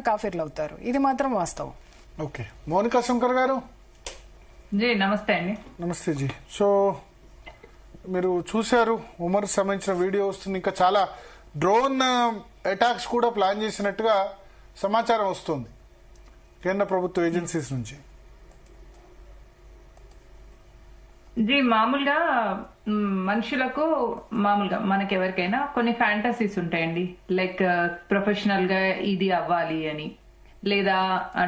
కాఫీర్లు అవుతారు. ఇది మాత్రం వాస్తవం. ఓకే, మౌనికా శంకర్ గారు జీ నమస్తే అండి. నమస్తే జీ. సో మీరు చూశారు, ఉమర్ సంబంధించిన వీడియో వస్తుంది. ఇంకా చాలా డ్రోన్ అటాక్స్ కూడా ప్లాన్ చేసినట్టుగా సమాచారం వస్తుంది కేంద్ర ప్రభుత్వ ఏజెన్సీస్ నుంచి. జీ మామూలుగా మనుషులకు మామూలుగా మనకెవరికైనా కొన్ని ఫ్యాంటసీస్ ఉంటాయండి. లైక్ ప్రొఫెషనల్ గా ఇది అవ్వాలి అని, లేదా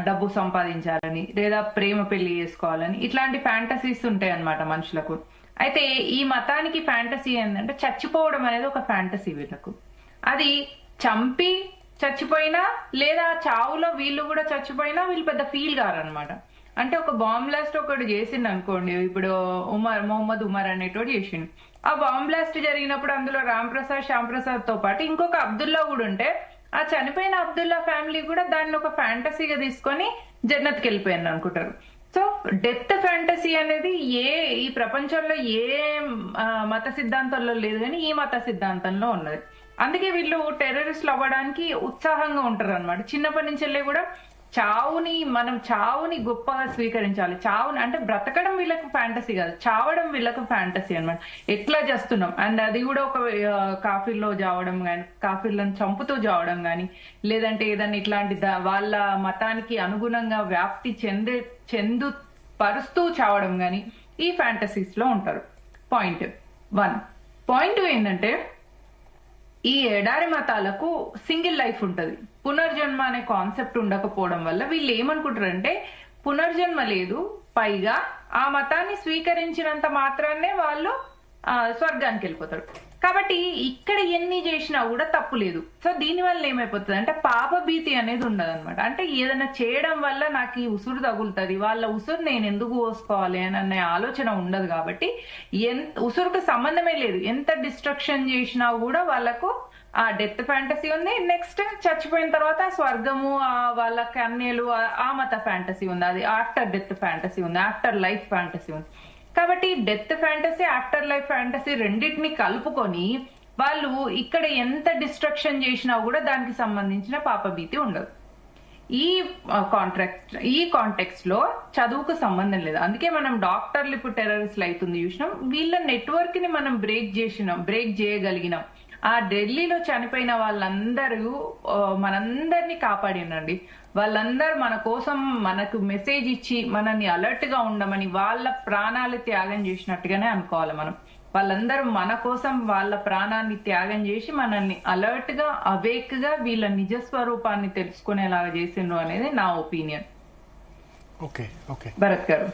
డబ్బు సంపాదించాలని, లేదా ప్రేమ పెళ్లి చేసుకోవాలని, ఇట్లాంటి ఫ్యాంటసీస్ ఉంటాయి అన్నమాట మనుషులకు. అయితే ఈ మతానికి ఫ్యాంటసీ ఏంటంటే చచ్చిపోవడం అనేది ఒక ఫ్యాంటసీ వీళ్ళకు. అది చంపి చచ్చిపోయినా లేదా చావులో వీళ్ళు కూడా చచ్చిపోయినా వీళ్ళు పెద్ద ఫీల్ కారనమాట. అంటే ఒక బాంబ్ బ్లాస్ట్ ఒకటి చేసిండు అనుకోండి, ఇప్పుడు మొహమ్మద్ ఉమర్ అనేటోడు చేసిండు. ఆ బాంబ్ బ్లాస్ట్ జరిగినప్పుడు అందులో రామ్ ప్రసాద్, శ్యామ్ ప్రసాద్ తో పాటు ఇంకొక అబ్దుల్లా కూడా ఉంటే, ఆ చనిపోయిన అబ్దుల్లా ఫ్యామిలీ కూడా దాన్ని ఒక ఫ్యాంటసీగా తీసుకొని జన్నత్కి వెళ్ళిపోయాను అనుకుంటారు. సో డెత్ ఫ్యాంటసీ అనేది ఈ ప్రపంచంలో ఏ మత సిద్ధాంతంలో లేదు, కానీ ఈ మత సిద్ధాంతంలో ఉన్నది. అందుకే వీళ్ళు టెర్రరిస్టులు అవ్వడానికి ఉత్సాహంగా ఉంటారు అనమాట. చిన్నప్పటి నుంచి వెళ్ళి కూడా మనం చావుని గొప్పగా స్వీకరించాలి. చావుని అంటే బ్రతకడం వీళ్ళకు ఫ్యాంటసీ కాదు, చావడం వీళ్ళకు ఫ్యాంటసీ అనమాట. ఎట్లా చేస్తున్నాం అండ్ అది కూడా ఒక కాఫీల్లో చావడం కానీ, కాఫీలను చంపుతూ చావడం కానీ, లేదంటే ఏదన్నా ఇట్లాంటి వాళ్ళ మతానికి అనుగుణంగా వ్యాప్తి చెందు పరుస్తూ చావడం కానీ ఈ ఫ్యాంటసీస్ లో ఉంటారు. పాయింట్ 1. పాయింట్ 2 ఏంటంటే, ఈ ఎడారి మతాలకు సింగిల్ లైఫ్ ఉంటది. పునర్జన్మ అనే కాన్సెప్ట్ ఉండకపోవడం వల్ల వీళ్ళు ఏమనుకుంటారంటే పునర్జన్మ లేదు, పైగా ఆ మతాన్ని స్వీకరించినంత మాత్రాన్నే వాళ్ళు స్వర్గానికి వెళ్ళిపోతారు. కాబట్టి ఇక్కడ ఎన్ని చేసినా కూడా తప్పు లేదు. సో దీని వల్ల ఏమైపోతుంది అంటే పాప భీతి అనేది ఉండదు అనమాట. అంటే ఏదైనా చేయడం వల్ల నాకు ఈ ఉసురు తగులుతుంది, వాళ్ళ ఉసురు నేను ఎందుకు పోసుకోవాలి అని అనే ఆలోచన ఉండదు. కాబట్టి ఉసురుకు సంబంధమే లేదు. ఎంత డిస్ట్రక్షన్ చేసినా కూడా వాళ్ళకు ఆ డెత్ ఫ్యాంటసీ ఉంది. నెక్స్ట్ చచ్చిపోయిన తర్వాత స్వర్గము, వాళ్ళ కన్యలు, ఆ మత ఫ్యాంటసీ ఉంది. అది ఆఫ్టర్ డెత్ ఫ్యాంటసీ ఉంది, ఆఫ్టర్ లైఫ్ ఫ్యాంటసీ ఉంది. కాబట్టి death fantasy, after life fantasy రెండింటిని కలుపుకొని వాళ్ళు ఇక్కడ ఎంత డిస్ట్రక్షన్ చేసినా కూడా దానికి సంబంధించిన పాపభీతి ఉండదు. ఈ కాంటెక్స్ట్ లో చదువుకు సంబంధం లేదు. అందుకే మనం డాక్టర్లు ఇప్పుడు టెర్రరిస్టులు అవుతుంది చూసినాం. వీళ్ళ నెట్వర్క్ ని మనం బ్రేక్ చేయగలిగినాం. ఆ ఢిల్లీలో చనిపోయిన వాళ్ళందరూ మనందరినీ కాపాడినండి. వాళ్ళందరూ మన కోసం మనకు మెసేజ్ ఇచ్చి మనల్ని అలర్ట్ గా ఉండమని వాళ్ళ ప్రాణాలు త్యాగం చేసినట్టుగానే అనుకోవాలి మనం. వాళ్ళందరూ మన కోసం వాళ్ళ ప్రాణాన్ని త్యాగం చేసి మనల్ని అలర్ట్ గా, అవేక్ గా వీళ్ళ నిజస్వరూపాన్ని తెలుసుకునేలాగా చేసిండ్రు అనేది నా ఒపీనియన్. ఓకే ఓకే భరత్ గారు.